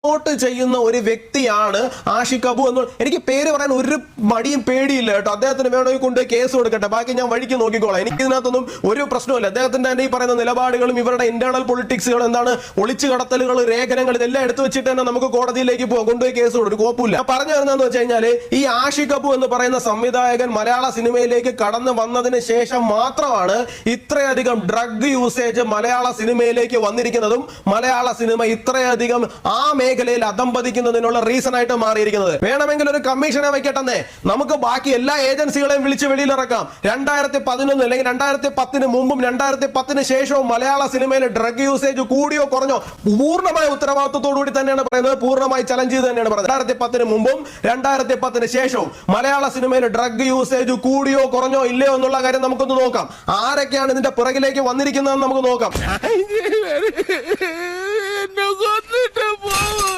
Promote ചെയ്യുന്ന ഒരു വ്യക്തിയാണ് ആഷിഖ് അബു എന്ന്. എനിക്ക് പേര് പറയാൻ ഒരു മടിയും പേടിയില്ല കേട്ടോ. അദ്ദേഹത്തിന് വേണമെങ്കിൽ കൊണ്ട് കേസ് കൊടുക്കട്ടെ, ബാക്കി ഞാൻ വഴിക്ക് നോക്കിക്കോളാം. എനിക്ക് ഇതിനകത്തൊന്നും ഒരു പ്രശ്നമില്ല. അദ്ദേഹത്തിന്റെ തന്നെ ഈ പറയുന്ന നിലപാടുകളും ഇവരുടെ ഇന്റേണൽ പൊളിറ്റിക്സുകൾ എന്താണ്, ഒളിച്ചു കടത്തലുകൾ, രേഖനങ്ങൾ, ഇതെല്ലാം എടുത്തു വെച്ചിട്ട് തന്നെ നമുക്ക് കോടതിയിലേക്ക് പോകാം, കൊണ്ടുപോയി കേസ് കൊടുക്കും, കുഴപ്പമില്ല. പറഞ്ഞു വരുന്നതെന്ന് വെച്ച് കഴിഞ്ഞാല് ഈ ആഷിഖ് അബു എന്ന് പറയുന്ന സംവിധായകൻ മലയാള സിനിമയിലേക്ക് കടന്നു വന്നതിന് ശേഷം മാത്രമാണ് ഇത്രയധികം ഡ്രഗ് യൂസേജ് മലയാള സിനിമയിലേക്ക് വന്നിരിക്കുന്നതും മലയാള സിനിമ ഇത്രയധികം ആ മേഖലയിൽ അധംപതിക്കുന്നതിനുള്ള റീസൺ ആയിട്ട് മാറിയിരിക്കുന്നത്. വേണമെങ്കിൽ ഒരു കമ്മീഷനെ വയ്ക്കട്ടെ, നമുക്ക് ബാക്കി എല്ലാ ഏജൻസികളെയും വിളിച്ച് വെളിയിലിറക്കാം. 2011 അല്ലെങ്കിൽ 2010 മുമ്പും 2010 ശേഷവും മലയാള സിനിമയിൽ ഡ്രഗ് യൂസേജ് കൂടിയോ കുറഞ്ഞോ, പൂർണ്ണമായ ഉത്തരവാദിത്വത്തോടുകൂടി തന്നെയാണ് പറയുന്നത്, പൂർണ്ണമായി ചലഞ്ച് ചെയ്ത് തന്നെയാണ് പറയുന്നത്. 2010 മുമ്പും 2010 ശേഷവും മലയാള സിനിമയിൽ ഡ്രഗ് യൂസേജ് കൂടിയോ കുറഞ്ഞോ ഇല്ലയോ എന്നുള്ള കാര്യം നമുക്കൊന്ന് നോക്കാം. ആരൊക്കെയാണ് ഇതിന്റെ പുറകിലേക്ക് വന്നിരിക്കുന്നതെന്ന് നമുക്ക് നോക്കാം.